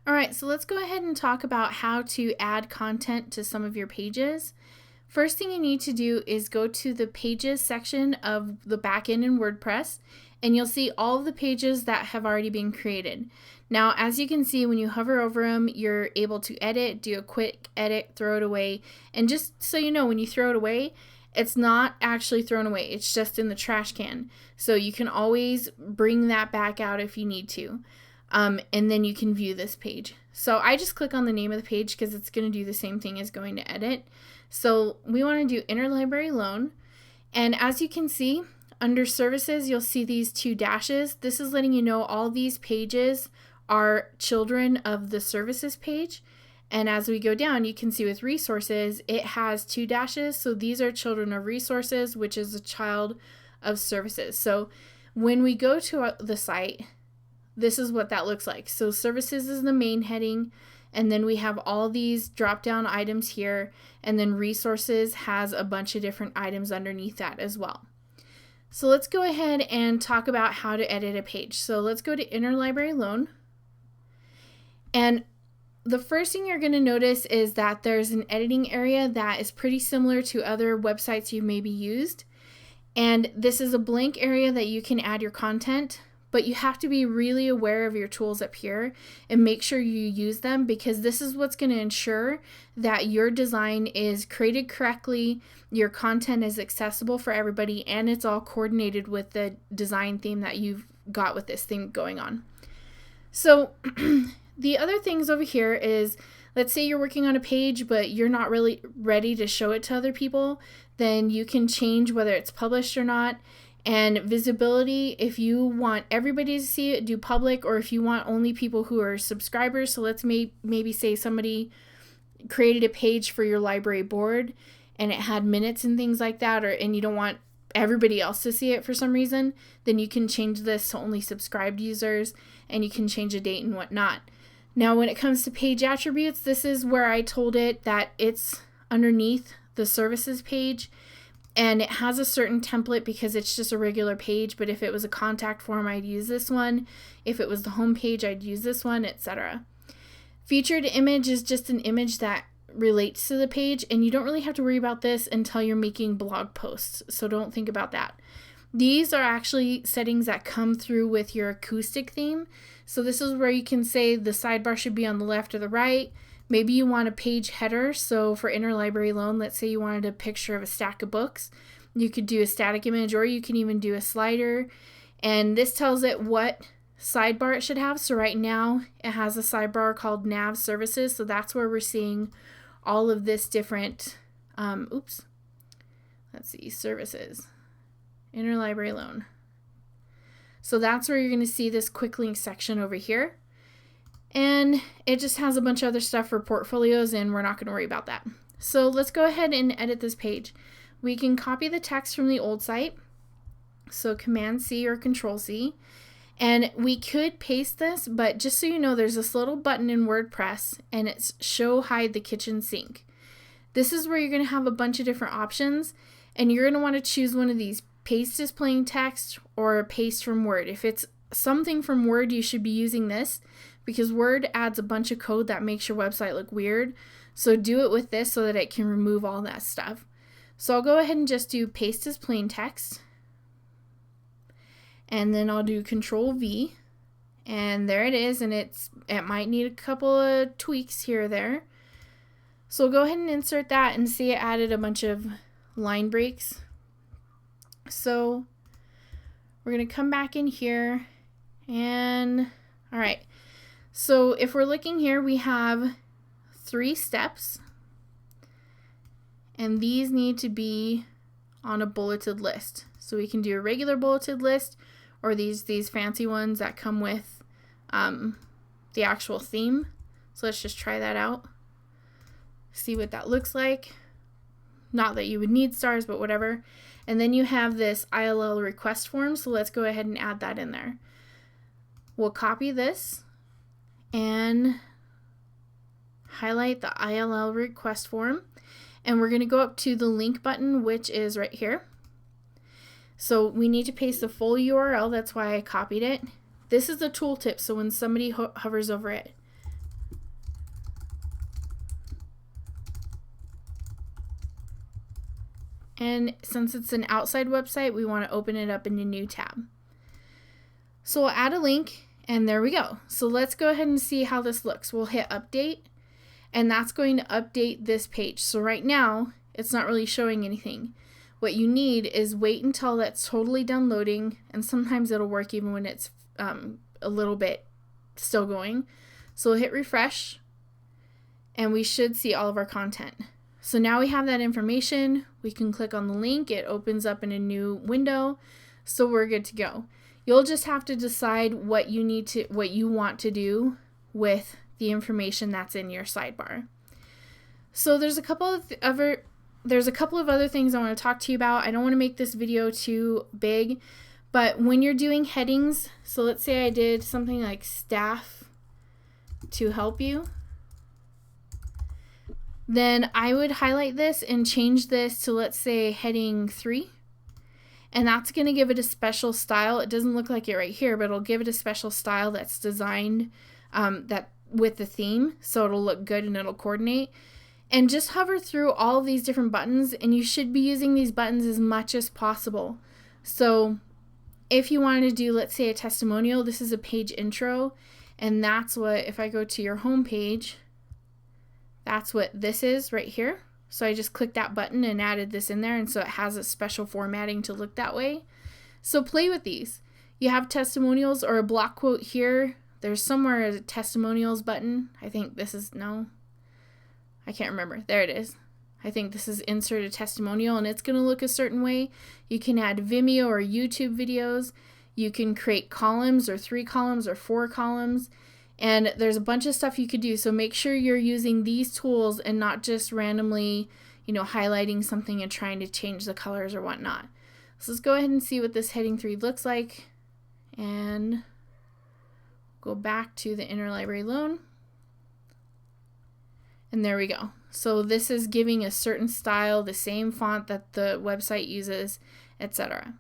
All right, so let's go ahead and talk about how to add content to some of your pages. First thing you need to do is go to the pages section of the backend in WordPress, and you'll see all of the pages that have already been created. Now, as you can see, when you hover over them, you're able to edit, do a quick edit, throw it away. And just so you know, when you throw it away, it's not actually thrown away. It's just in the trash can. So you can always bring that back out if you need to. And then you can view this page. So I just click on the name of the page because it's going to do the same thing as going to edit. So we want to do interlibrary loan. And as you can see, under services, you'll see these two dashes. This is letting you know all these pages are children of the services page. And as we go down, you can see with resources, it has two dashes. So these are children of resources, which is a child of services. So when we go to the site, this is what that looks like. So services is the main heading, and then we have all these drop down items here, and then resources has a bunch of different items underneath that as well. So let's go ahead and talk about how to edit a page. So let's go to interlibrary loan. And the first thing you're going to notice is that there's an editing area that is pretty similar to other websites you maybe used. And this is a blank area that you can add your content, but you have to be really aware of your tools up here and make sure you use them, because this is what's going to ensure that your design is created correctly, your content is accessible for everybody, and it's all coordinated with the design theme that you've got with this thing going on. So the other things over here is, let's say you're working on a page, but you're not really ready to show it to other people, then you can change whether it's published or not. And visibility, if you want everybody to see it, do public, or if you want only people who are subscribers. So let's maybe say somebody created a page for your library board and it had minutes and things like that, and you don't want everybody else to see it for some reason, then you can change this to only subscribed users, and you can change a date and whatnot. Now, when it comes to page attributes, this is where I told it that it's underneath the services page. And it has a certain template because it's just a regular page, but if it was a contact form, I'd use this one. If it was the home page, I'd use this one, etc. Featured image is just an image that relates to the page, and you don't really have to worry about this until you're making blog posts, so don't think about that. These are actually settings that come through with your acoustic theme. So this is where you can say the sidebar should be on the left or the right. Maybe you want a page header. So for interlibrary loan, let's say you wanted a picture of a stack of books. You could do a static image, or you can even do a slider. And this tells it what sidebar it should have. So right now it has a sidebar called Nav Services. So that's where we're seeing all of this different, services, interlibrary loan. So that's where you're going to see this quick link section over here. And it just has a bunch of other stuff for portfolios, and we're not going to worry about that. So let's go ahead and edit this page. We can copy the text from the old site. So Command-C or Control-C. And we could paste this, but just so you know, there's this little button in WordPress, and it's Show Hide the Kitchen Sink. This is where you're going to have a bunch of different options, and you're going to want to choose one of these: paste as plain text or paste from Word. If it's something from Word, you should be using this, because Word adds a bunch of code that makes your website look weird. So do it with this so that it can remove all that stuff. So I'll go ahead and just do paste as plain text. And then I'll do Control V. And there it is. And it might need a couple of tweaks here or there. So we'll go ahead and insert that, and see it added a bunch of line breaks. So we're going to come back in here, and all right. So if we're looking here, we have 3 steps, and these need to be on a bulleted list. So we can do a regular bulleted list, or these fancy ones that come with the actual theme. So let's just try that out. See what that looks like. Not that you would need stars, but whatever. And then you have this ILL request form, so let's go ahead and add that in there. We'll copy this and highlight the ILL request form, and we're going to go up to the link button, which is right here. So we need to paste the full URL, that's why I copied it. This is the tooltip, so when somebody hovers over it, And since it's an outside website, we want to open it up in a new tab. So we'll add a link, and there we go. So let's go ahead and see how this looks. We'll hit update, and that's going to update this page. So right now, it's not really showing anything. What you need is wait until that's totally done loading, and sometimes it'll work even when it's a little bit still going. So we'll hit refresh, and we should see all of our content. So now we have that information. We can click on the link. It opens up in a new window, so we're good to go. You'll just have to decide what you want to do with the information that's in your sidebar. So there's a couple of other things I want to talk to you about. I don't want to make this video too big, but when you're doing headings, so let's say I did something like staff to help you, then I would highlight this and change this to, let's say, heading 3. And that's going to give it a special style. It doesn't look like it right here, but it'll give it a special style that's designed that with the theme, so it'll look good and it'll coordinate. And just hover through all of these different buttons, and you should be using these buttons as much as possible. So if you wanted to do, let's say, a testimonial, this is a page intro, and that's what, if I go to your home page, that's what this is right here. So I just clicked that button and added this in there, and so it has a special formatting to look that way. So play with these. You have testimonials or a block quote here. There's somewhere a testimonials button. I think this is, no, I can't remember. There it is. I think this is insert a testimonial, and it's going to look a certain way. You can add Vimeo or YouTube videos. You can create columns or 3 columns or 4 columns. And there's a bunch of stuff you could do. So make sure you're using these tools and not just randomly, highlighting something and trying to change the colors or whatnot. So let's go ahead and see what this heading 3 looks like. And go back to the interlibrary loan. And there we go. So this is giving a certain style, the same font that the website uses, etc.